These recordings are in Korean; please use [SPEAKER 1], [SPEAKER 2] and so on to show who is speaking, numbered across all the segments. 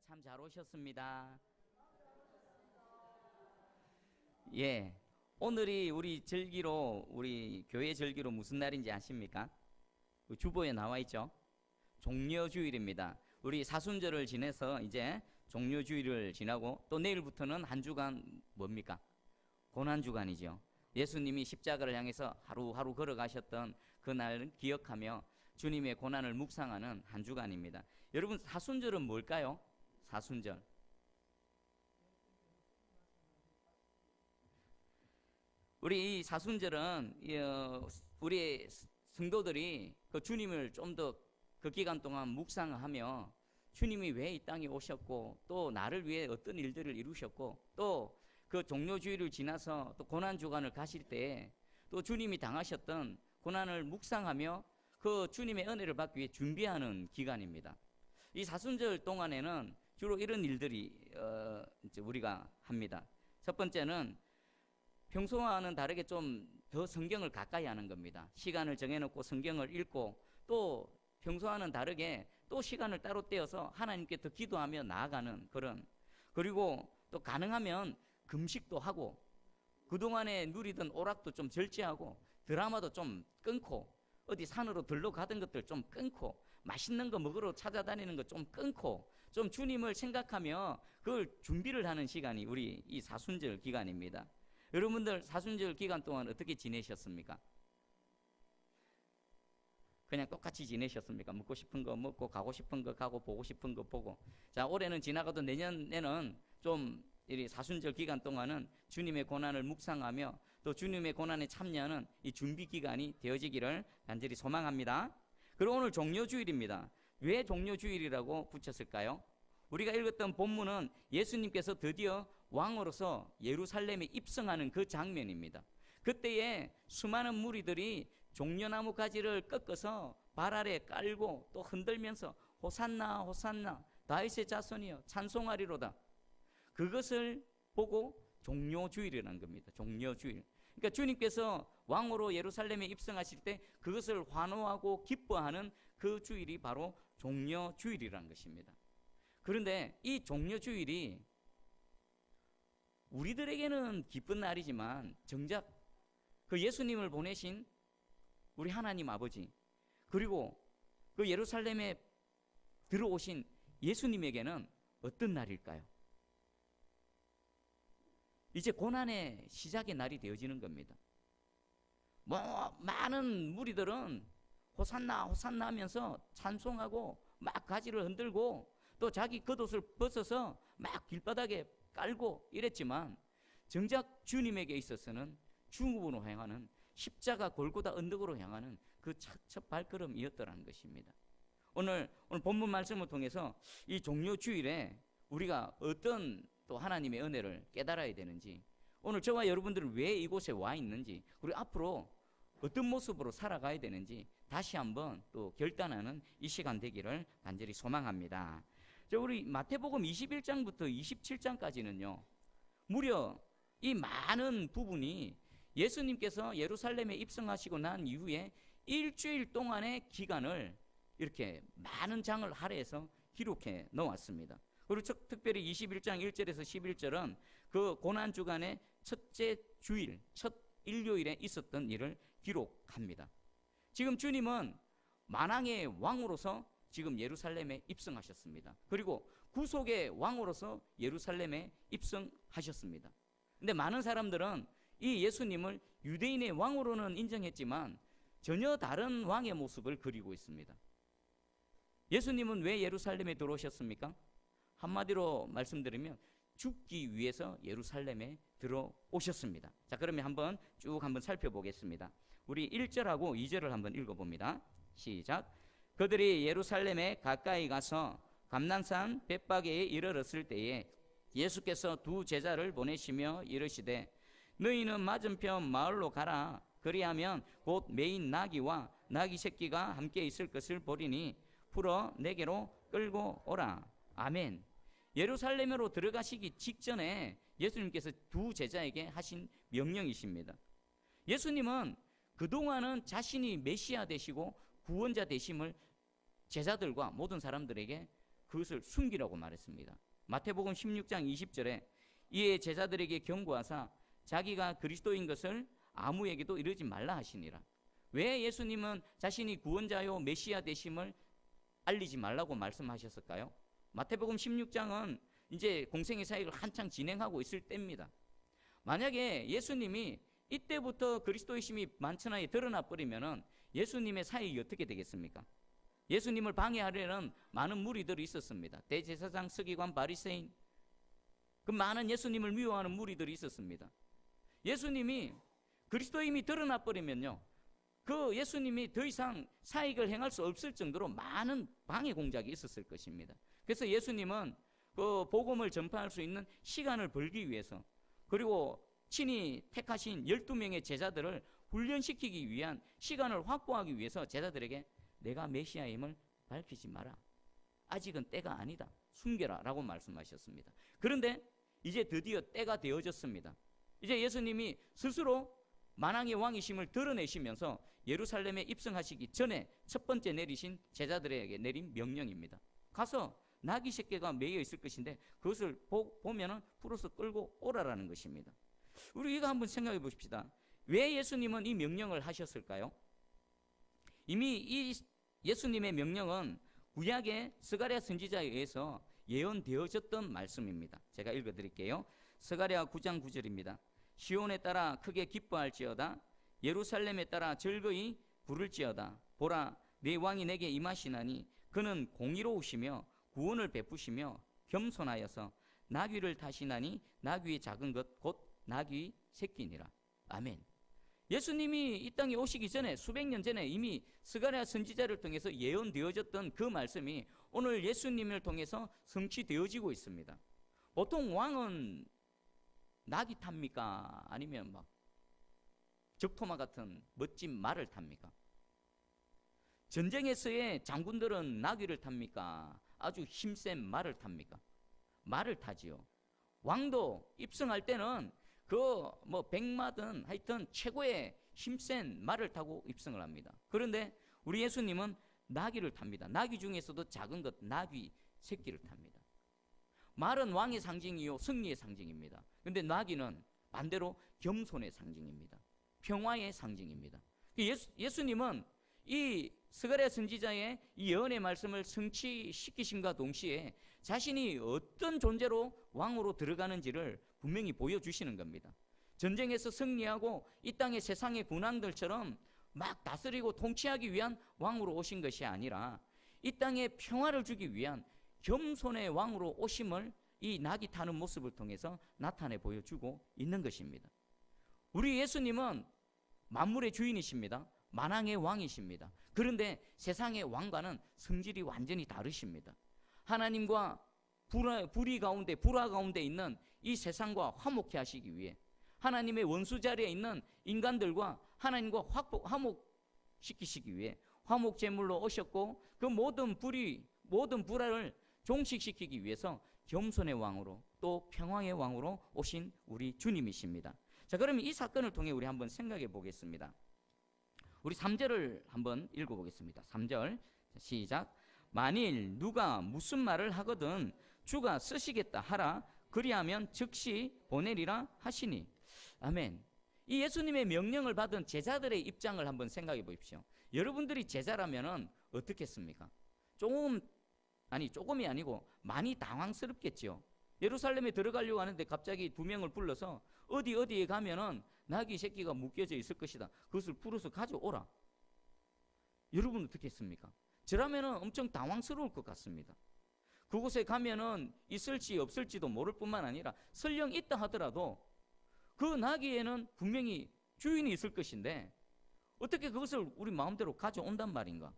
[SPEAKER 1] 참 잘 오셨습니다. 예. 오늘이 우리 절기로, 우리 교회 절기로 무슨 날인지 아십니까? 그 주보에 나와 있죠? 종려주일입니다. 우리 사순절을 지내서 이제 종려주일을 지나고 또 내일부터는 한 주간 뭡니까? 고난주간이죠. 예수님이 십자가를 향해서 하루하루 걸어가셨던 그날을 기억하며 주님의 고난을 묵상하는 한 주간입니다. 여러분, 사순절은 뭘까요? 사순절. 우리 이 사순절은 우리 성도들이 그 주님을 좀 더 그 기간 동안 묵상하며 주님이 왜 이 땅에 오셨고 또 나를 위해 어떤 일들을 이루셨고 또 그 종료주일을 지나서 또 고난주간을 가실 때 또 주님이 당하셨던 고난을 묵상하며 그 주님의 은혜를 받기 위해 준비하는 기간입니다. 이 사순절 동안에는 주로 이런 일들이 이제 우리가 합니다. 첫 번째는 평소와는 다르게 좀 더 성경을 가까이 하는 겁니다. 시간을 정해놓고 성경을 읽고 또 평소와는 다르게 또 시간을 따로 떼어서 하나님께 더 기도하며 나아가는 그런, 그리고 또 가능하면 금식도 하고 그동안에 누리던 오락도 좀 절제하고 드라마도 좀 끊고 어디 산으로 들러 가던 것들 좀 끊고 맛있는 거 먹으러 찾아다니는 거 좀 끊고 좀 주님을 생각하며 그걸 준비를 하는 시간이 우리 이 사순절 기간입니다. 여러분들 사순절 기간 동안 어떻게 지내셨습니까? 그냥 똑같이 지내셨습니까? 먹고 싶은 거 먹고 가고 싶은 거 가고 보고 싶은 거 보고. 자, 올해는 지나가도 내년에는 좀 이 사순절 기간 동안은 주님의 고난을 묵상하며 또 주님의 고난에 참여하는 이 준비 기간이 되어지기를 간절히 소망합니다. 그리고 오늘 종려주일입니다. 왜 종려주일이라고 붙였을까요? 우리가 읽었던 본문은 예수님께서 드디어 왕으로서 예루살렘에 입성하는 그 장면입니다. 그때에 수많은 무리들이 종려나무 가지를 꺾어서 발 아래 깔고 또 흔들면서 호산나 호산나 다윗의 자손이여 찬송하리로다. 그것을 보고 종려주일이라는 겁니다. 종려주일. 그러니까 주님께서 왕으로 예루살렘에 입성하실 때 그것을 환호하고 기뻐하는 그 주일이 바로 종려주일이라는 것입니다. 그런데 이 종려주일이 우리들에게는 기쁜 날이지만 정작 그 예수님을 보내신 우리 하나님 아버지 그리고 그 예루살렘에 들어오신 예수님에게는 어떤 날일까요? 이제 고난의 시작의 날이 되어지는 겁니다. 많은 무리들은 호산나 호산나 하면서 찬송하고 막 가지를 흔들고 또 자기 겉옷을 벗어서 막 길바닥에 깔고 이랬지만 정작 주님에게 있어서는 중국으로 향하는 십자가 골고다 언덕으로 향하는 그 첫 발걸음이었더라는 것입니다. 오늘 본문 말씀을 통해서 이 종려주일에 우리가 어떤 또 하나님의 은혜를 깨달아야 되는지, 오늘 저와 여러분들은 왜 이곳에 와 있는지, 그리고 앞으로 어떤 모습으로 살아가야 되는지 다시 한번 또 결단하는 이 시간 되기를 간절히 소망합니다. 우리 마태복음 21장부터 27장까지는요 무려 이 많은 부분이 예수님께서 예루살렘에 입성하시고 난 이후에 일주일 동안의 기간을 이렇게 많은 장을 할애해서 기록해 놓았습니다. 그리고 특별히 21장 1절에서 11절은 그 고난주간의 첫째 주일, 첫 일요일에 있었던 일을 기록합니다. 지금 주님은 만왕의 왕으로서 지금 예루살렘에 입성하셨습니다. 그리고 구속의 왕으로서 예루살렘에 입성하셨습니다. 근데 많은 사람들은 이 예수님을 유대인의 왕으로는 인정했지만 전혀 다른 왕의 모습을 그리고 있습니다. 예수님은 왜 예루살렘에 들어오셨습니까? 한마디로 말씀드리면 죽기 위해서 예루살렘에 들어오셨습니다. 자, 그러면 쭉 한번 살펴보겠습니다. 우리 1절하고 2절을 한번 읽어봅니다. 시작. 그들이 예루살렘에 가까이 가서 감난산 벳바게에 이르렀을 때에 예수께서 두 제자를 보내시며 이르시되 너희는 맞은편 마을로 가라. 그리하면 곧 매인 나귀와 나귀 새끼가 함께 있을 것을 보리니 풀어 내게로 끌고 오라. 아멘. 예루살렘으로 들어가시기 직전에 예수님께서 두 제자에게 하신 명령이십니다. 예수님은 그동안은 자신이 메시아 되시고 구원자 되심을 제자들과 모든 사람들에게 그것을 숨기라고 말했습니다. 마태복음 16장 20절에 이에 제자들에게 경고하사 자기가 그리스도인 것을 아무에게도 이르지 말라 하시니라. 왜 예수님은 자신이 구원자요 메시아 되심을 알리지 말라고 말씀하셨을까요? 마태복음 16장은 이제 공생의 사역을 한창 진행하고 있을 때입니다. 만약에 예수님이 이때부터 그리스도의심이 만천하에 드러나 버리면은 예수님의 사역이 어떻게 되겠습니까? 예수님을 방해하려는 많은 무리들이 있었습니다. 대제사장, 서기관, 바리새인, 그 많은 예수님을 미워하는 무리들이 있었습니다. 예수님이 그리스도임이 드러나 버리면요, 그 예수님이 더 이상 사역을 행할 수 없을 정도로 많은 방해 공작이 있었을 것입니다. 그래서 예수님은 그 복음을 전파할 수 있는 시간을 벌기 위해서, 그리고 친히 택하신 12명의 제자들을 훈련시키기 위한 시간을 확보하기 위해서 제자들에게 내가 메시아임을 밝히지 마라, 아직은 때가 아니다, 숨겨라 라고 말씀하셨습니다. 그런데 이제 드디어 때가 되어졌습니다. 이제 예수님이 스스로 만왕의 왕이심을 드러내시면서 예루살렘에 입성하시기 전에 첫 번째 내리신 제자들에게 내린 명령입니다. 가서 나귀 새끼가 매여 있을 것인데 그것을 보면은 풀어서 끌고 오라라는 것입니다. 우리 이거 한번 생각해 보십시다. 왜 예수님은 이 명령을 하셨을까요? 이미 이 예수님의 명령은 구약의 스가랴 선지자에 의해서 예언되어졌던 말씀입니다. 제가 읽어드릴게요. 스가랴 9장 9절입니다. 시온에 따라 크게 기뻐할지어다, 예루살렘에 따라 즐거이 부를지어다. 보라, 내 왕이 내게 임하시나니 그는 공의로우시며 구원을 베푸시며 겸손하여서 나귀를 타시나니 나귀의 작은 것 곧 나귀 새끼니라. 아멘. 예수님이 이 땅에 오시기 전에, 수백 년 전에 이미 스가랴 선지자를 통해서 예언되어졌던 그 말씀이 오늘 예수님을 통해서 성취되어지고 있습니다. 보통 왕은 나귀 탑니까? 아니면 막 적토마 같은 멋진 말을 탑니까? 전쟁에서의 장군들은 나귀를 탑니까? 아주 힘센 말을 탑니까? 말을 타지요. 왕도 입성할 때는 그 뭐 백마든 하여튼 최고의 힘센 말을 타고 입성을 합니다. 그런데 우리 예수님은 나귀를 탑니다. 나귀 중에서도 작은 것 나귀 새끼를 탑니다. 말은 왕의 상징이요 승리의 상징입니다. 그런데 나귀는 반대로 겸손의 상징입니다. 평화의 상징입니다. 예수님은 이 스가랴 선지자의 이 예언의 말씀을 성취시키심과 동시에 자신이 어떤 존재로 왕으로 들어가는지를 분명히 보여주시는 겁니다. 전쟁에서 승리하고 이 땅의 세상의 군왕들처럼 막 다스리고 통치하기 위한 왕으로 오신 것이 아니라 이 땅에 평화를 주기 위한 겸손의 왕으로 오심을 이 낙이 타는 모습을 통해서 나타내 보여주고 있는 것입니다. 우리 예수님은 만물의 주인이십니다. 만왕의 왕이십니다. 그런데 세상의 왕과는 성질이 완전히 다르십니다. 하나님과 불화 가운데 있는 이 세상과 화목케 하시기 위해 하나님의 원수 자리에 있는 인간들과 하나님과 화목시키시기 위해 화목제물로 오셨고, 그 모든 불화를 종식시키기 위해서 겸손의 왕으로 또 평화의 왕으로 오신 우리 주님이십니다. 자, 그러면 이 사건을 통해 우리 한번 생각해 보겠습니다. 우리 3절을 한번 읽어보겠습니다. 3절 시작. 만일 누가 무슨 말을 하거든 주가 쓰시겠다 하라. 그리하면 즉시 보내리라 하시니. 아멘. 이 예수님의 명령을 받은 제자들의 입장을 한번 생각해 보십시오. 여러분들이 제자라면은 어떻겠습니까? 조금이 아니고 많이 당황스럽겠죠. 예루살렘에 들어가려고 하는데 갑자기 2명을 불러서 어디에 가면은 나귀 새끼가 묶여져 있을 것이다, 그것을 풀어서 가져오라. 여러분 어떻게 했습니까? 저라면은 엄청 당황스러울 것 같습니다. 그곳에 가면은 있을지 없을지도 모를 뿐만 아니라 설령 있다 하더라도 그 나귀에는 분명히 주인이 있을 것인데 어떻게 그것을 우리 마음대로 가져온단 말인가?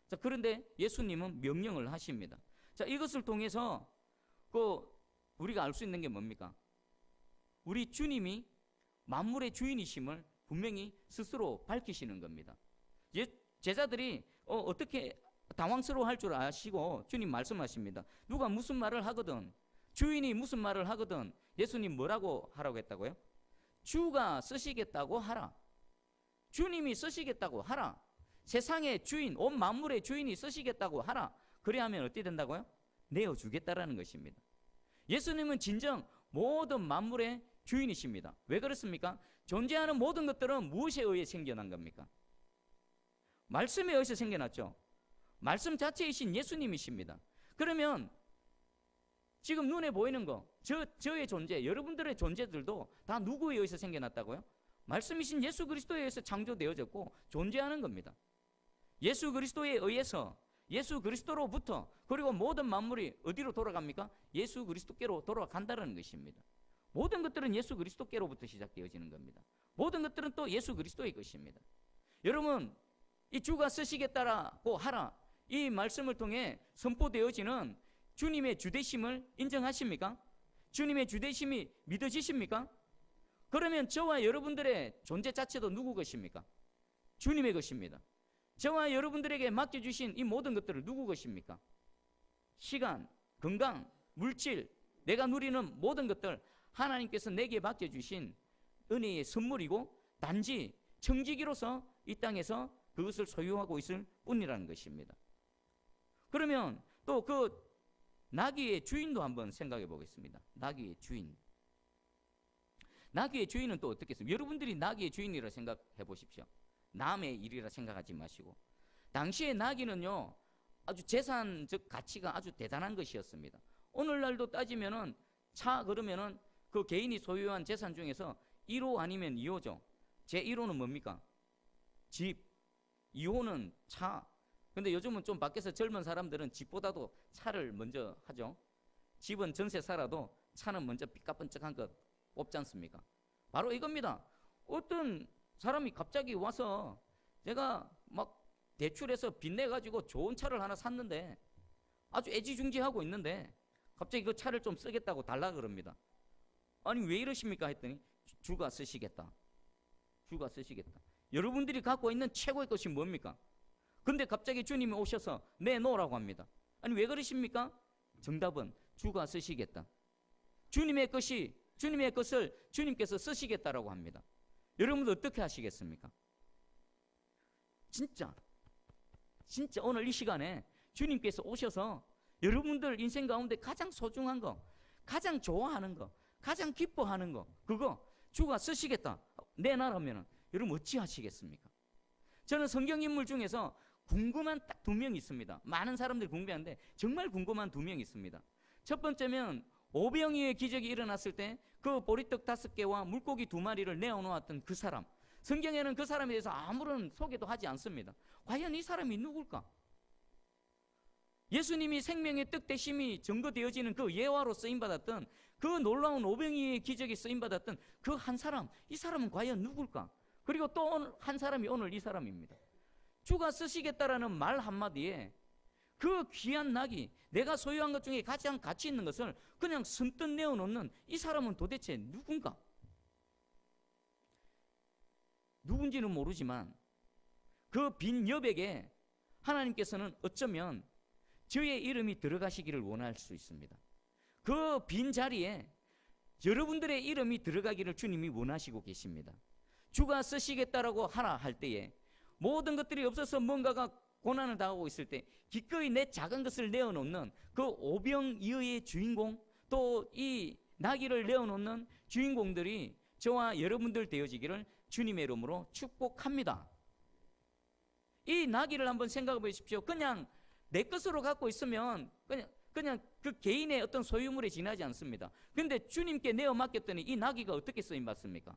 [SPEAKER 1] 자, 그런데 예수님은 명령을 하십니다. 자, 이것을 통해서 우리가 알 수 있는 게 뭡니까? 우리 주님이 만물의 주인이심을 분명히 스스로 밝히시는 겁니다. 제자들이 어떻게 당황스러워할 줄 아시고 주님 말씀하십니다. 누가 무슨 말을 하거든, 주인이 무슨 말을 하거든, 예수님 뭐라고 하라고 했다고요? 주가 쓰시겠다고 하라. 주님이 쓰시겠다고 하라. 세상의 주인, 온 만물의 주인이 쓰시겠다고 하라. 그래야 하면 어떻게 된다고요? 내어주겠다라는 것입니다. 예수님은 진정 모든 만물의 주인이십니다. 왜 그렇습니까? 존재하는 모든 것들은 무엇에 의해 생겨난 겁니까? 말씀에 의해서 생겨났죠. 말씀 자체이신 예수님이십니다. 그러면 지금 눈에 보이는 거, 저의 존재, 여러분들의 존재들도 다 누구에 의해서 생겨났다고요? 말씀이신 예수 그리스도에 의해서 창조되어졌고 존재하는 겁니다. 예수 그리스도에 의해서, 예수 그리스도로부터, 그리고 모든 만물이 어디로 돌아갑니까? 예수 그리스도께로 돌아간다는 것입니다. 모든 것들은 예수 그리스도께로부터 시작되어지는 겁니다. 모든 것들은 또 예수 그리스도의 것입니다. 여러분, 이 주가 쓰시겠다라고 하라, 이 말씀을 통해 선포되어지는 주님의 주되심을 인정하십니까? 주님의 주되심이 믿어지십니까? 그러면 저와 여러분들의 존재 자체도 누구 것입니까? 주님의 것입니다. 저와 여러분들에게 맡겨주신 이 모든 것들을 누구 것입니까? 시간, 건강, 물질, 내가 누리는 모든 것들 하나님께서 내게 맡겨주신 은혜의 선물이고 단지 청지기로서 이 땅에서 그것을 소유하고 있을 뿐이라는 것입니다. 그러면 또 그 나귀의 주인도 한번 생각해 보겠습니다. 나귀의 주인. 나귀의 주인은 또 어떻겠습니까? 여러분들이 나귀의 주인이라 생각해 보십시오. 남의 일이라 생각하지 마시고. 당시의 나귀는요, 아주 재산적 가치가 아주 대단한 것이었습니다. 오늘날도 따지면은 차 그러면은 그 개인이 소유한 재산 중에서 1호 아니면 2호죠. 제 1호는 뭡니까? 집. 2호는 차. 근데 요즘은 좀 밖에서 젊은 사람들은 집보다도 차를 먼저 하죠. 집은 전세 살아도 차는 먼저 삐까뻔쩍한 것 없지 않습니까? 바로 이겁니다. 어떤 사람이 갑자기 와서 제가 막 대출해서 빚내가지고 좋은 차를 하나 샀는데 아주 애지중지하고 있는데 갑자기 그 차를 좀 쓰겠다고 달라 그럽니다. 아니 왜 이러십니까 했더니 주가 쓰시겠다. 주가 쓰시겠다. 여러분들이 갖고 있는 최고의 것이 뭡니까? 근데 갑자기 주님이 오셔서 내놓으라고 합니다. 아니 왜 그러십니까? 정답은 주가 쓰시겠다. 주님의 것을 주님께서 쓰시겠다라고 합니다. 여러분들 어떻게 하시겠습니까? 진짜 오늘 이 시간에 주님께서 오셔서 여러분들 인생 가운데 가장 소중한 거, 가장 좋아하는 거, 가장 기뻐하는 거, 그거 주가 쓰시겠다 내놔라면 여러분 어찌 하시겠습니까? 저는 성경 인물 중에서 궁금한 딱 2명 있습니다. 많은 사람들이 궁금해하는데 정말 궁금한 2명 있습니다. 첫 번째면 오병이어의 기적이 일어났을 때 그 보리떡 5개와 물고기 2마리를 내어놓았던 그 사람. 성경에는 그 사람에 대해서 아무런 소개도 하지 않습니다. 과연 이 사람이 누굴까? 예수님이 생명의 떡 되심이 증거되어지는 그 예화로 쓰임받았던 그 놀라운 오병이어의 기적이 쓰임받았던 그 한 사람, 이 사람은 과연 누굴까? 그리고 또 한 사람이 오늘 이 사람입니다. 주가 쓰시겠다라는 말 한마디에 그 귀한 낙이 내가 소유한 것 중에 가장 가치 있는 것을 그냥 선뜻 내어놓는 이 사람은 도대체 누군가? 누군지는 모르지만 그 빈 여백에 하나님께서는 어쩌면 저의 이름이 들어가시기를 원할 수 있습니다. 그 빈 자리에 여러분들의 이름이 들어가기를 주님이 원하시고 계십니다. 주가 쓰시겠다라고 하라 할 때에 모든 것들이 없어서 뭔가가 고난을 당하고 있을 때 기꺼이 내 작은 것을 내어놓는 그 오병이어의 주인공, 또 이 나귀를 내어놓는 주인공들이 저와 여러분들 되어지기를 주님의 이름으로 축복합니다. 이 나귀를 한번 생각해 보십시오. 그냥 내 것으로 갖고 있으면 그냥 그 개인의 어떤 소유물에 지나지 않습니다. 그런데 주님께 내어 맡겼더니 이 나귀가 어떻게 쓰임 받습니까?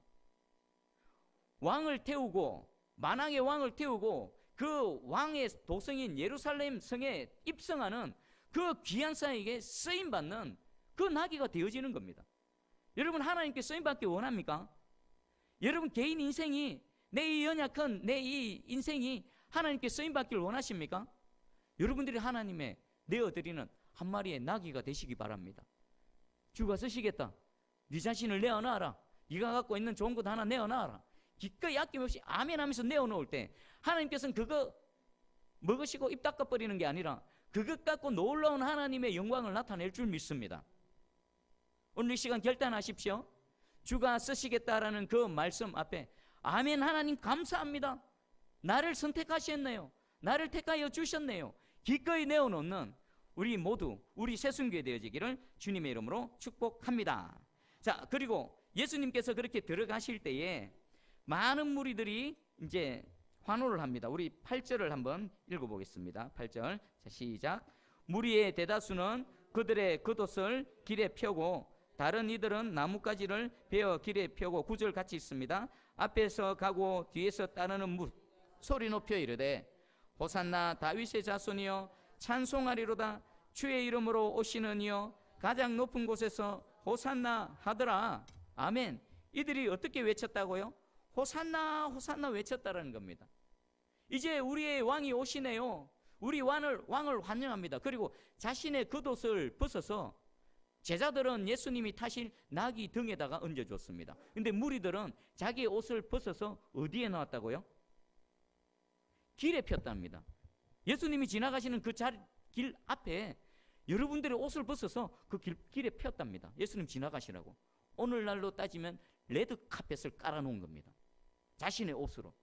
[SPEAKER 1] 왕을 태우고, 만왕의 왕을 태우고 그 왕의 도성인 예루살렘 성에 입성하는 그 귀한 사에게 쓰임받는 그 나귀가 되어지는 겁니다. 여러분, 하나님께 쓰임받기 원합니까? 여러분 개인 인생이, 내 이 연약한 내 이 인생이 하나님께 쓰임받기를 원하십니까? 여러분들이 하나님의 내어드리는 한 마리의 나귀가 되시기 바랍니다. 주가 쓰시겠다. 네 자신을 내어놔라. 네가 갖고 있는 좋은 것 하나 내어놔라. 기꺼이 아낌없이 아멘 하면서 내어놓을 때 하나님께서는 그거 먹으시고 입 닦아버리는 게 아니라 그것 갖고 놀라운 하나님의 영광을 나타낼 줄 믿습니다. 오늘 이 시간 결단하십시오. 주가 쓰시겠다라는 그 말씀 앞에 아멘, 하나님 감사합니다. 나를 선택하셨네요. 나를 택하여 주셨네요. 기꺼이 내어놓는 우리 모두 우리 새순교회 되어지기를 주님의 이름으로 축복합니다. 자, 그리고 예수님께서 그렇게 들어가실 때에 많은 무리들이 이제 환호를 합니다. 우리 8절을 한번 읽어보겠습니다. 8절. 자, 시작. 무리의 대다수는 그들의 겉옷을 길에 펴고 다른 이들은 나뭇가지를 베어 길에 펴고 9절 같이 있습니다. 앞에서 가고 뒤에서 따르는 소리 높여 이르되 호산나 다윗의 자손이여 찬송하리로다. 주의 이름으로 오시는 이여 가장 높은 곳에서 호산나 하더라. 아멘. 이들이 어떻게 외쳤다고요? 호산나 호산나 외쳤다라는 겁니다. 이제 우리의 왕이 오시네요. 우리 왕을 환영합니다. 그리고 자신의 겉옷을 벗어서 제자들은 예수님이 타실 나귀 등에다가 얹어줬습니다. 근데 무리들은 자기의 옷을 벗어서 어디에 놨다고요? 길에 폈답니다. 예수님이 지나가시는 그 길 앞에 여러분들의 옷을 벗어서 그 길에 폈답니다. 예수님 지나가시라고. 오늘날로 따지면 레드 카펫을 깔아놓은 겁니다. 자신의 옷으로.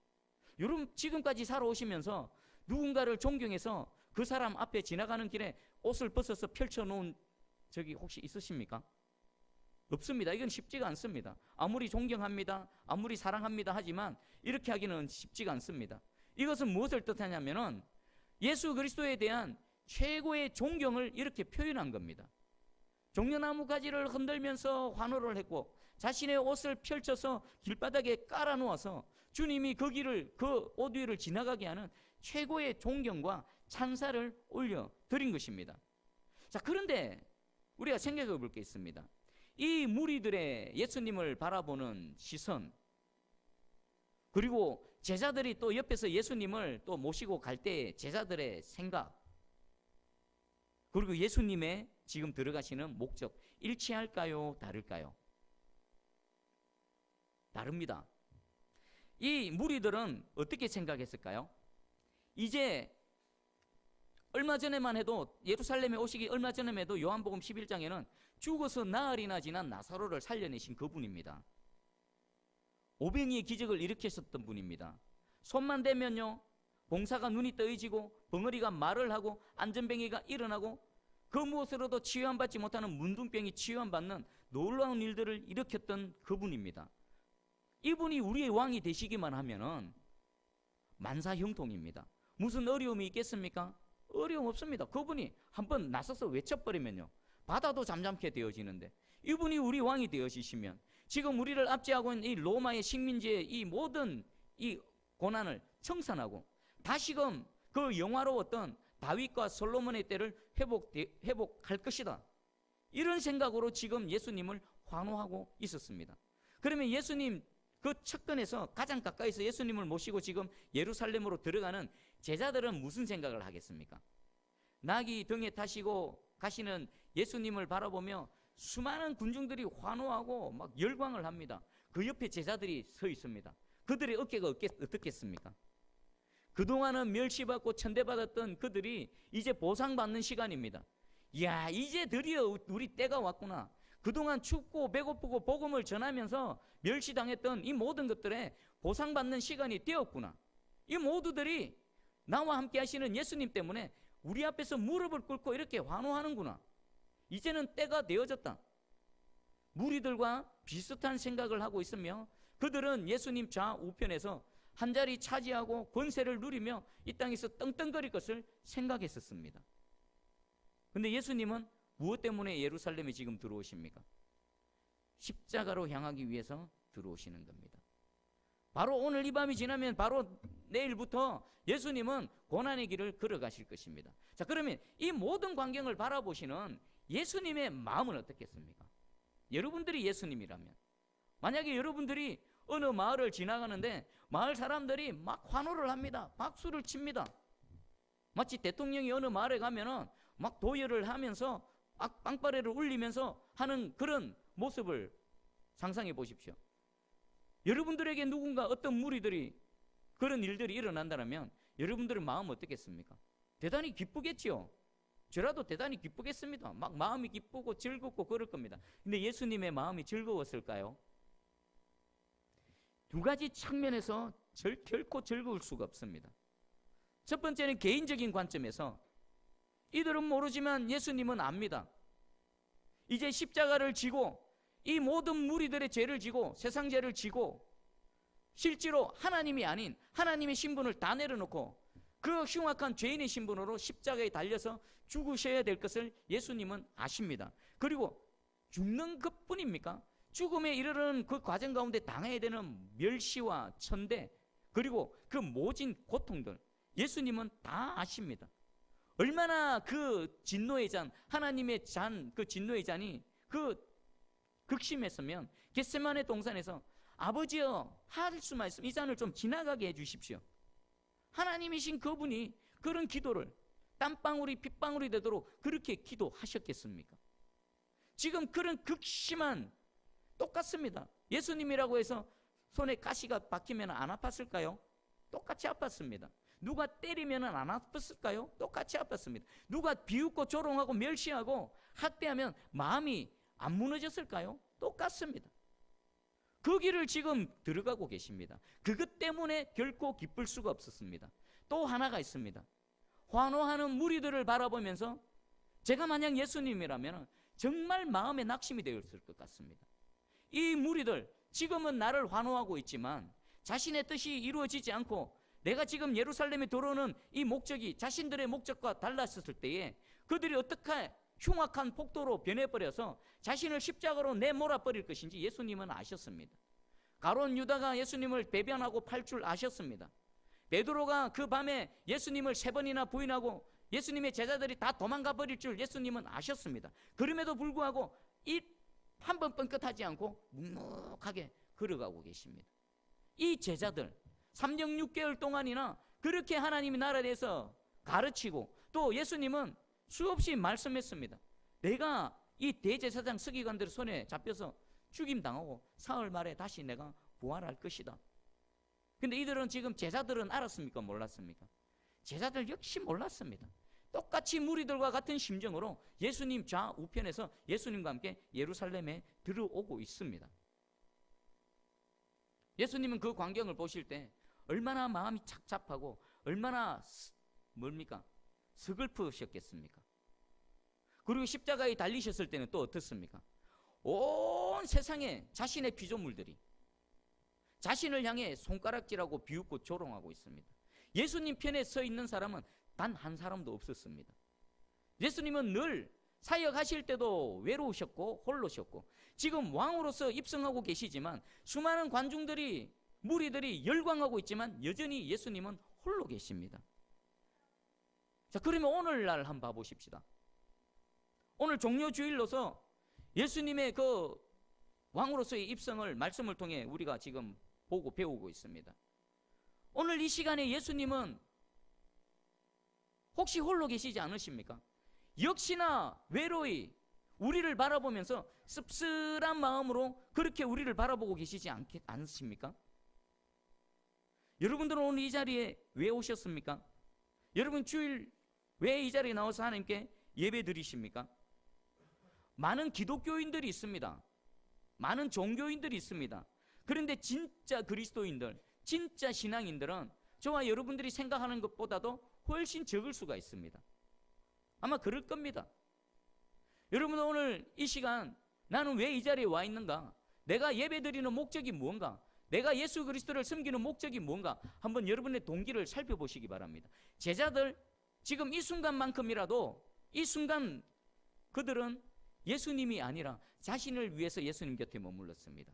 [SPEAKER 1] 여러분 지금까지 살아오시면서 누군가를 존경해서 그 사람 앞에 지나가는 길에 옷을 벗어서 펼쳐놓은 적이 혹시 있으십니까? 없습니다. 이건 쉽지가 않습니다. 아무리 존경합니다, 아무리 사랑합니다 하지만 이렇게 하기는 쉽지가 않습니다. 이것은 무엇을 뜻하냐면은 예수 그리스도에 대한 최고의 존경을 이렇게 표현한 겁니다. 종려나무 가지를 흔들면서 환호를 했고 자신의 옷을 펼쳐서 길바닥에 깔아놓아서 주님이 그 길을 그 옷 위를 지나가게 하는 최고의 존경과 찬사를 올려드린 것입니다. 자, 그런데 우리가 생각해 볼 게 있습니다. 이 무리들의 예수님을 바라보는 시선, 그리고 제자들이 또 옆에서 예수님을 또 모시고 갈 때의 제자들의 생각, 그리고 예수님의 지금 들어가시는 목적, 일치할까요? 다를까요? 다릅니다. 이 무리들은 어떻게 생각했을까요? 이제 얼마 전에만 해도 예루살렘에 오시기 얼마 전에만 해도 요한복음 11장에는 죽어서 나흘이나 지난 나사로를 살려내신 그분입니다. 오병이의 기적을 일으켰었던 분입니다. 손만 대면요 봉사가 눈이 떠지고 벙어리가 말을 하고 안전병이가 일어나고 그 무엇으로도 치유함받지 못하는 문둥병이 치유함받는 놀라운 일들을 일으켰던 그분입니다. 이분이 우리의 왕이 되시기만 하면은 만사형통입니다. 무슨 어려움이 있겠습니까? 어려움 없습니다. 그분이 한번 나서서 외쳐버리면요 바다도 잠잠케 되어지는데, 이분이 우리 왕이 되어지시면 지금 우리를 압제하고 있는 이 로마의 식민지의 이 모든 이 고난을 청산하고 다시금 그 영화로웠던 다윗과 솔로몬의 때를 회복할 것이다, 이런 생각으로 지금 예수님을 환호하고 있었습니다. 그러면 예수님 그 측근에서 가장 가까이서 예수님을 모시고 지금 예루살렘으로 들어가는 제자들은 무슨 생각을 하겠습니까? 나귀 등에 타시고 가시는 예수님을 바라보며 수많은 군중들이 환호하고 막 열광을 합니다. 그 옆에 제자들이 서 있습니다. 그들의 어깨가 어떻겠습니까? 그동안은 멸시받고 천대받았던 그들이 이제 보상받는 시간입니다. 이야, 이제 드디어 우리 때가 왔구나. 그동안 춥고 배고프고 복음을 전하면서 멸시당했던 이 모든 것들에 보상받는 시간이 되었구나. 이 모두들이 나와 함께 하시는 예수님 때문에 우리 앞에서 무릎을 꿇고 이렇게 환호하는구나. 이제는 때가 되어졌다. 무리들과 비슷한 생각을 하고 있으며 그들은 예수님 좌우편에서 한 자리 차지하고 권세를 누리며 이 땅에서 떵떵거릴 것을 생각했었습니다. 그런데 예수님은 무엇 때문에 예루살렘에 지금 들어오십니까? 십자가로 향하기 위해서 들어오시는 겁니다. 바로 오늘 이 밤이 지나면 바로 내일부터 예수님은 고난의 길을 걸어가실 것입니다. 자, 그러면 이 모든 광경을 바라보시는 예수님의 마음은 어떻겠습니까? 여러분들이 예수님이라면, 만약에 여러분들이 어느 마을을 지나가는데 마을 사람들이 막 환호를 합니다. 박수를 칩니다. 마치 대통령이 어느 마을에 가면은 막 도열을 하면서 빵빠레를 울리면서 하는 그런 모습을 상상해 보십시오. 여러분들에게 누군가 어떤 무리들이 그런 일들이 일어난다면 여러분들의 마음은 어떻겠습니까? 대단히 기쁘겠지요. 저라도 대단히 기쁘겠습니다. 막 마음이 기쁘고 즐겁고 그럴 겁니다. 근데 예수님의 마음이 즐거웠을까요? 두 가지 측면에서 결코 즐거울 수가 없습니다. 첫 번째는 개인적인 관점에서 이들은 모르지만 예수님은 압니다. 이제 십자가를 지고 이 모든 무리들의 죄를 지고 세상 죄를 지고 실제로 하나님이 아닌 하나님의 신분을 다 내려놓고 그 흉악한 죄인의 신분으로 십자가에 달려서 죽으셔야 될 것을 예수님은 아십니다. 그리고 죽는 것뿐입니까? 죽음에 이르는 그 과정 가운데 당해야 되는 멸시와 천대, 그리고 그 모진 고통들 예수님은 다 아십니다. 얼마나 그 진노의 잔, 하나님의 잔, 그 진노의 잔이 그 극심했으면 겟세마네 동산에서 아버지여, 할 수만 있으면 이 잔을 좀 지나가게 해 주십시오. 하나님이신 그분이 그런 기도를 땀방울이 핏방울이 되도록 그렇게 기도하셨겠습니까? 지금 그런 극심한, 똑같습니다. 예수님이라고 해서 손에 가시가 박히면 안 아팠을까요? 똑같이 아팠습니다. 누가 때리면 안 아팠을까요? 똑같이 아팠습니다. 누가 비웃고 조롱하고 멸시하고 학대하면 마음이 안 무너졌을까요? 똑같습니다. 그 길을 지금 들어가고 계십니다. 그것 때문에 결코 기쁠 수가 없었습니다. 또 하나가 있습니다. 환호하는 무리들을 바라보면서 제가 만약 예수님이라면 정말 마음에 낙심이 되었을 것 같습니다. 이 무리들 지금은 나를 환호하고 있지만 자신의 뜻이 이루어지지 않고 내가 지금 예루살렘에 들어오는 이 목적이 자신들의 목적과 달랐을 때에 그들이 어떻게 흉악한 폭도로 변해버려서 자신을 십자가로 내몰아버릴 것인지 예수님은 아셨습니다. 가룟 유다가 예수님을 배반하고 팔 줄 아셨습니다. 베드로가 그 밤에 예수님을 3번이나 부인하고 예수님의 제자들이 다 도망가 버릴 줄 예수님은 아셨습니다. 그럼에도 불구하고 이 한 번 뻥끗하지 않고 묵묵하게 걸어가고 계십니다. 이 제자들 3년 6개월 동안이나 그렇게 하나님의 나라에 대해서 가르치고 또 예수님은 수없이 말씀했습니다. 내가 이 대제사장 서기관들 손에 잡혀서 죽임당하고 사흘 말에 다시 내가 부활할 것이다. 근데 이들은 지금 제자들은 알았습니까? 몰랐습니까? 제자들 역시 몰랐습니다. 똑같이 무리들과 같은 심정으로 예수님 좌우편에서 예수님과 함께 예루살렘에 들어오고 있습니다. 예수님은 그 광경을 보실 때 얼마나 마음이 착잡하고 얼마나 서글프셨겠습니까? 그리고 십자가에 달리셨을 때는 또 어떻습니까? 온 세상에 자신의 피조물들이 자신을 향해 손가락질하고 비웃고 조롱하고 있습니다. 예수님 편에 서 있는 사람은 단 한 사람도 없었습니다. 예수님은 늘 사역하실 때도 외로우셨고 홀로셨고 지금 왕으로서 입성하고 계시지만 수많은 관중들이 무리들이 열광하고 있지만 여전히 예수님은 홀로 계십니다. 자, 그러면 오늘날 한번 봐보십시다. 오늘 종료주일로서 예수님의 그 왕으로서의 입성을 말씀을 통해 우리가 지금 보고 배우고 있습니다. 오늘 이 시간에 예수님은 혹시 홀로 계시지 않으십니까? 역시나 외로이 우리를 바라보면서 씁쓸한 마음으로 그렇게 우리를 바라보고 계시지 않으십니까? 여러분들은 오늘 이 자리에 왜 오셨습니까? 여러분 주일 왜 이 자리에 나와서 하나님께 예배 드리십니까? 많은 기독교인들이 있습니다. 많은 종교인들이 있습니다. 그런데 진짜 그리스도인들, 진짜 신앙인들은 저와 여러분들이 생각하는 것보다도 훨씬 적을 수가 있습니다. 아마 그럴 겁니다. 여러분 오늘 이 시간 나는 왜 이 자리에 와 있는가? 내가 예배 드리는 목적이 무언가? 내가 예수 그리스도를 섬기는 목적이 무언가? 한번 여러분의 동기를 살펴보시기 바랍니다. 제자들 지금 이 순간만큼이라도 이 순간 그들은 예수님이 아니라 자신을 위해서 예수님 곁에 머물렀습니다.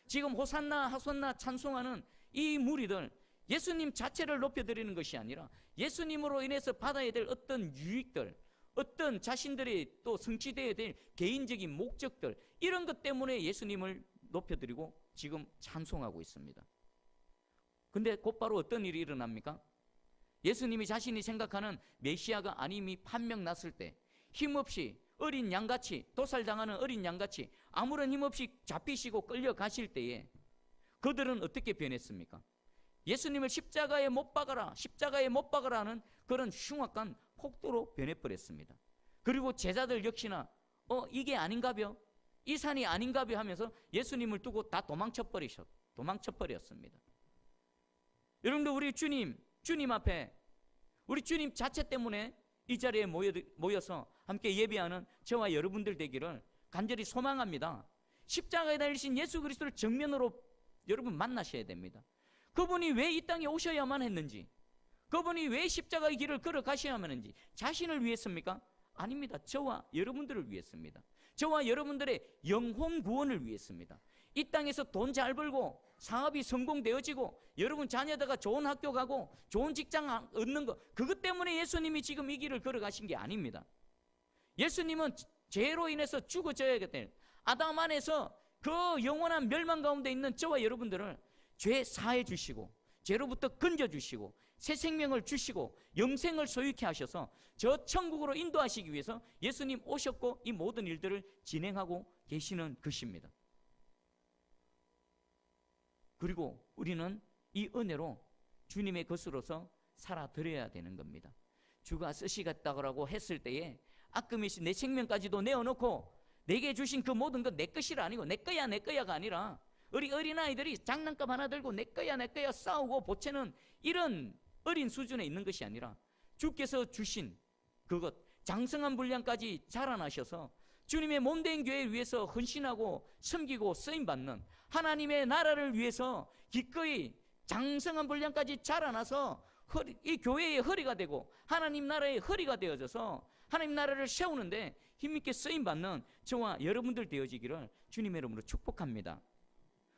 [SPEAKER 1] 지금 호산나 하손나 찬송하는 이 무리들 예수님 자체를 높여드리는 것이 아니라 예수님으로 인해서 받아야 될 어떤 유익들, 어떤 자신들이 또 성취되어야 될 개인적인 목적들, 이런 것 때문에 예수님을 높여드리고 지금 찬송하고 있습니다. 근데 곧바로 어떤 일이 일어납니까? 예수님이 자신이 생각하는 메시아가 아님이 판명났을 때 힘없이 어린 양같이, 도살당하는 어린 양같이 아무런 힘없이 잡히시고 끌려가실 때에 그들은 어떻게 변했습니까? 예수님을 십자가에 못 박아라, 십자가에 못 박아라는 그런 흉악한 폭도로 변해버렸습니다. 그리고 제자들 역시나 이게 아닌가벼? 이 산이 아닌가벼 하면서 예수님을 두고 다 도망쳐버렸습니다. 여러분들 우리 주님 앞에 우리 주님 자체 때문에 이 자리에 모여서 함께 예배하는 저와 여러분들 되기를 간절히 소망합니다. 십자가에 달리신 예수 그리스도를 정면으로 여러분 만나셔야 됩니다. 그분이 왜 이 땅에 오셔야만 했는지, 그분이 왜 십자가의 길을 걸어가셔야만 했는지 자신을 위해서입니까? 아닙니다. 저와 여러분들을 위해서입니다. 저와 여러분들의 영혼 구원을 위해서입니다. 이 땅에서 돈 잘 벌고 사업이 성공되어지고 여러분 자녀다가 좋은 학교 가고 좋은 직장 얻는 거, 그것 때문에 예수님이 지금 이 길을 걸어가신 게 아닙니다. 예수님은 죄로 인해서 죽어져야겠다. 아담 안에서 그 영원한 멸망 가운데 있는 저와 여러분들을 죄 사해 주시고 죄로부터 건져 주시고 새 생명을 주시고 영생을 소유케 하셔서 저 천국으로 인도하시기 위해서 예수님 오셨고 이 모든 일들을 진행하고 계시는 것입니다. 그리고 우리는 이 은혜로 주님의 것으로서 살아드려야 되는 겁니다. 주가 쓰시겠다고 했을 때에 아낌없이 내 생명까지도 내어놓고 내게 주신 그 모든 것 내 것이라 아니고 내 거야가 아니라 우리 어린아이들이 장난감 하나 들고 내 거야 싸우고 보채는 이런 어린 수준에 있는 것이 아니라 주께서 주신 그것 장성한 분량까지 자라나셔서 주님의 몸된 교회를 위해서 헌신하고 섬기고 쓰임받는 하나님의 나라를 위해서 기꺼이 장성한 분량까지 자라나서 이 교회의 허리가 되고 하나님 나라의 허리가 되어져서 하나님 나라를 세우는데 힘있게 쓰임받는 저와 여러분들 되어지기를 주님의 이름으로 축복합니다.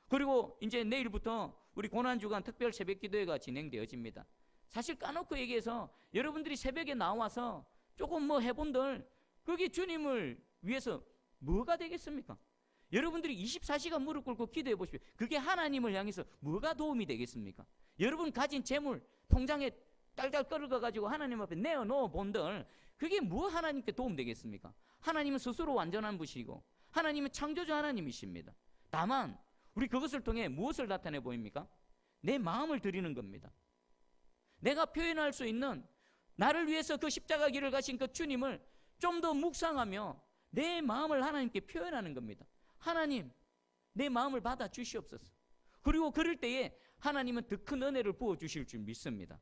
[SPEAKER 1] 그리고 이제 내일부터 우리 고난주간 특별 새벽 기도회가 진행되어집니다. 사실 까놓고 얘기해서 여러분들이 새벽에 나와서 조금 뭐 해본들 그게 주님을 위해서 뭐가 되겠습니까? 여러분들이 24시간 무릎 꿇고 기도해 보십시오. 그게 하나님을 향해서 뭐가 도움이 되겠습니까? 여러분 가진 재물 통장에 딸딸 끌어가지고 하나님 앞에 내어놓어 본들 그게 뭐 하나님께 도움 되겠습니까? 하나님은 스스로 완전한 분이시고 하나님은 창조주 하나님이십니다. 다만 우리 그것을 통해 무엇을 나타내 보입니까? 내 마음을 드리는 겁니다. 내가 표현할 수 있는 나를 위해서 그 십자가 길을 가신 그 주님을 좀 더 묵상하며 내 마음을 하나님께 표현하는 겁니다. 하나님, 내 마음을 받아 주시옵소서. 그리고 그럴 때에 하나님은 더 큰 은혜를 부어주실 줄 믿습니다.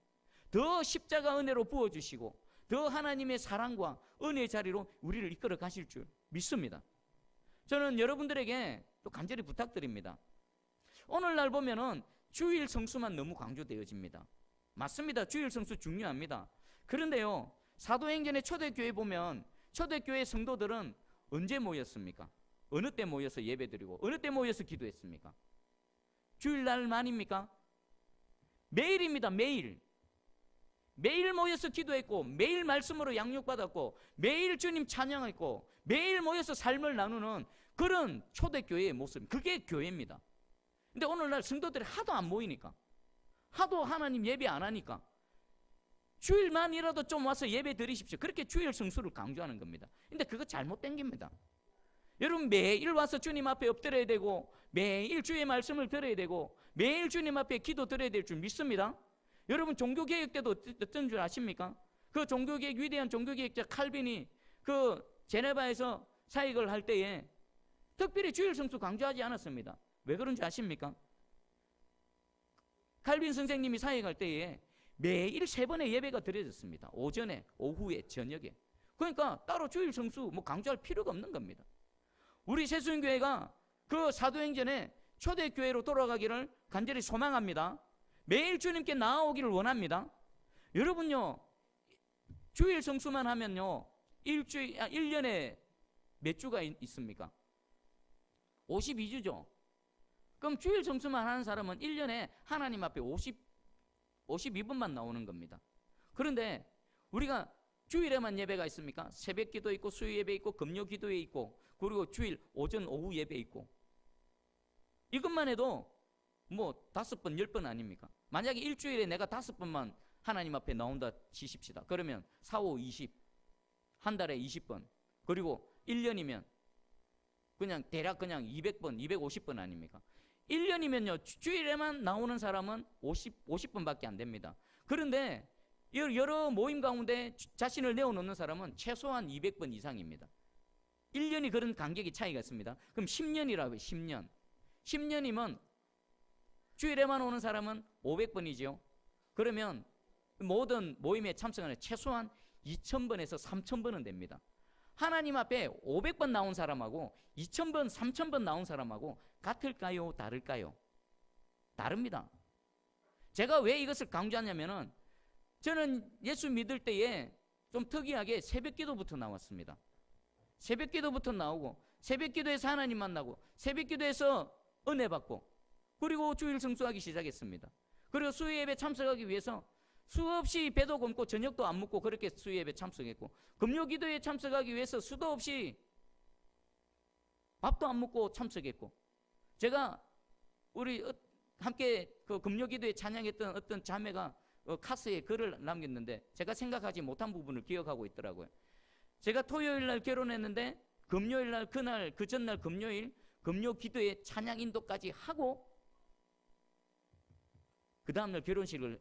[SPEAKER 1] 더 십자가 은혜로 부어주시고 더 하나님의 사랑과 은혜의 자리로 우리를 이끌어 가실 줄 믿습니다. 저는 여러분들에게 또 간절히 부탁드립니다. 오늘날 보면은 주일 성수만 너무 강조되어집니다. 맞습니다. 주일 성수 중요합니다. 그런데요, 사도행전의 초대교회 보면 초대교회 성도들은 언제 모였습니까? 어느 때 모여서 예배드리고 어느 때 모여서 기도했습니까? 주일날만입니까? 매일입니다. 매일 모여서 기도했고 매일 말씀으로 양육받았고 매일 주님 찬양했고 매일 모여서 삶을 나누는 그런 초대교회의 모습, 그게 교회입니다. 근데 오늘날 성도들이 하도 안 모이니까, 하도 하나님 예배 안 하니까 주일만이라도 좀 와서 예배 드리십시오, 그렇게 주일 성수를 강조하는 겁니다. 근데 그거 잘못된 겁니다. 여러분 매일 와서 주님 앞에 엎드려야 되고 매일 주의 말씀을 들어야 되고 매일 주님 앞에 기도 드려야 될 줄 믿습니다. 여러분 종교개혁 때도 어떤 줄 아십니까? 그 종교개혁, 위대한 종교개혁자 칼빈이 그 제네바에서 사역을 할 때에 특별히 주일 성수 강조하지 않았습니다. 왜 그런지 아십니까? 칼빈 선생님이 사역할 때에 매일 3번의 예배가 드려졌습니다. 오전에, 오후에, 저녁에. 그러니까 따로 주일 성수 뭐 강조할 필요가 없는 겁니다. 우리 새수영교회가 그 사도행전에 초대교회로 돌아가기를 간절히 소망합니다. 매일 주님께 나아오기를 원합니다. 여러분요, 주일 성수만 하면요 1년에 몇 주가 있습니까? 52주죠. 그럼 주일 성수만 하는 사람은 1년에 하나님 앞에 52분만 나오는 겁니다. 그런데 우리가 주일에만 예배가 있습니까? 새벽 기도 있고 수요 예배 있고 금요 기도회 있고 그리고 주일 오전 오후 예배 있고, 이것만 해도 뭐 5번 10번 아닙니까? 만약에 일주일에 내가 5번만 하나님 앞에 나온다 치십시다. 그러면 4, 5, 20 한 달에 20번, 그리고 1년이면 그냥 대략 그냥 200번 250번 아닙니까? 1년이면요 주일에만 나오는 사람은 50번밖에 안 됩니다. 그런데 여러 모임 가운데 자신을 내어놓는 사람은 최소한 200번 이상입니다. 1년이 그런 간격이 차이가 있습니다. 그럼 10년이라고요. 10년 10년이면 주일에만 오는 사람은 500번이죠. 그러면 모든 모임에 참석하는 최소한 2000번에서 3000번은 됩니다. 하나님 앞에 500번 나온 사람하고 2000번, 3000번 나온 사람하고 같을까요? 다를까요? 다릅니다. 제가 왜 이것을 강조하냐면은 저는 예수 믿을 때에 좀 특이하게 새벽기도부터 나왔습니다. 새벽기도부터 나오고 새벽기도에서 하나님 만나고 새벽기도에서 은혜 받고 그리고 주일 성수하기 시작했습니다. 그리고 수요예배 참석하기 위해서 수없이 배도 굶고 저녁도 안 먹고 그렇게 수요예배 참석했고 금요기도에 참석하기 위해서 수도 없이 밥도 안 먹고 참석했고 제가 우리 함께 그 금요기도에 찬양했던 어떤 자매가 카스에 글을 남겼는데 제가 생각하지 못한 부분을 기억하고 있더라고요. 제가 토요일 날 결혼했는데 금요일 날 그날 그 전날 금요일 금요 기도에 찬양 인도까지 하고 그 다음날 결혼식을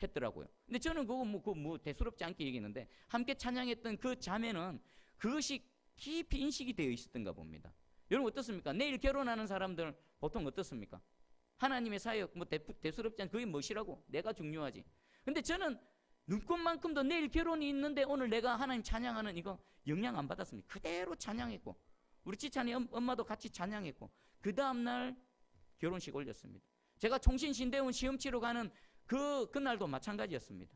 [SPEAKER 1] 했더라고요. 근데 저는 그거 뭐 대수롭지 않게 얘기했는데 함께 찬양했던 그 자매는 그것이 깊이 인식이 되어 있었던가 봅니다. 여러분 어떻습니까? 내일 결혼하는 사람들 보통 어떻습니까? 하나님의 사역 뭐 대수롭지 않게 그게 무엇이라고? 내가 중요하지. 근데 저는 눈꽃만큼도 내일 결혼이 있는데 오늘 내가 하나님 찬양하는 이거 영향 안 받았습니다. 그대로 찬양했고 우리 지찬이 엄마도 같이 찬양했고 그 다음날 결혼식 올렸습니다. 제가 총신신대원 시험 치러 가는 그날도 마찬가지였습니다.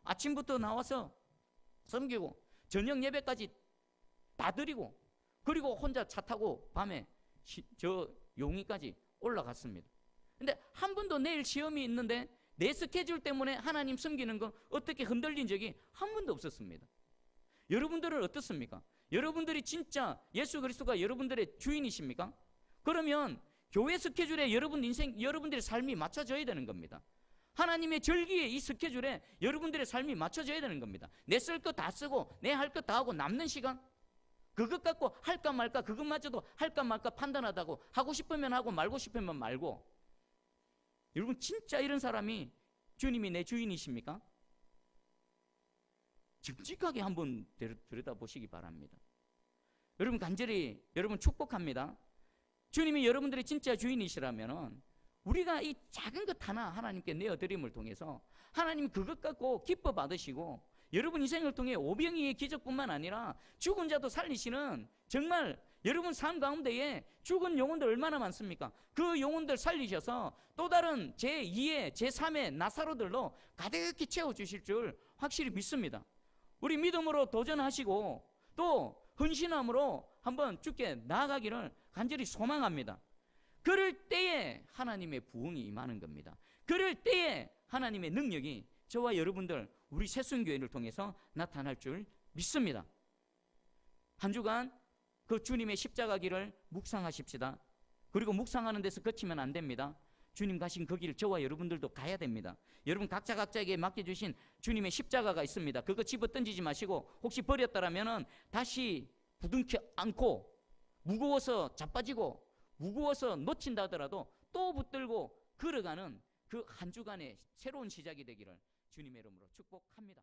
[SPEAKER 1] 아침부터 나와서 섬기고 저녁 예배까지 다 드리고 그리고 혼자 차 타고 밤에 저 용인까지 올라갔습니다. 근데 한 번도 내일 시험이 있는데 내 스케줄 때문에 하나님 섬기는 거 어떻게 흔들린 적이 한 번도 없었습니다. 여러분들은 어떻습니까? 여러분들이 진짜 예수 그리스도가 여러분들의 주인이십니까? 그러면 교회 스케줄에 여러분 인생, 여러분들의 삶이 맞춰져야 되는 겁니다. 하나님의 절기에 이 스케줄에 여러분들의 삶이 맞춰져야 되는 겁니다. 내 쓸 거 다 쓰고 내 할 거 다 하고 남는 시간 그것 갖고 할까 말까 그것마저도 할까 말까 판단하다고 하고 싶으면 하고 말고 싶으면 말고 여러분 진짜 이런 사람이 주님이 내 주인이십니까? 직직하게 한번 들여다보시기 바랍니다. 여러분 간절히 여러분 축복합니다. 주님이 여러분들의 진짜 주인이시라면 우리가 이 작은 것 하나 하나님께 내어드림을 통해서 하나님 그것 갖고 기뻐 받으시고 여러분 인생을 통해 오병이의 기적뿐만 아니라 죽은 자도 살리시는 정말 여러분 삶 가운데에 죽은 영혼들 얼마나 많습니까? 그 영혼들 살리셔서 또 다른 제2의 제3의 나사로들로 가득히 채워주실 줄 확실히 믿습니다. 우리 믿음으로 도전하시고 또 헌신함으로 한번 주께 나아가기를 간절히 소망합니다. 그럴 때에 하나님의 부흥이 임하는 겁니다. 그럴 때에 하나님의 능력이 저와 여러분들 우리 새순교회를 통해서 나타날 줄 믿습니다. 한 주간 그 주님의 십자가 길을 묵상하십시다. 그리고 묵상하는 데서 그치면 안 됩니다. 주님 가신 그 길을 저와 여러분들도 가야 됩니다. 여러분 각자에게 맡겨주신 주님의 십자가가 있습니다. 그거 집어 던지지 마시고 혹시 버렸다라면 다시 부둥켜 안고 무거워서 자빠지고 무거워서 놓친다 하더라도 또 붙들고 걸어가는 그 한 주간의 새로운 시작이 되기를 주님의 이름으로 축복합니다.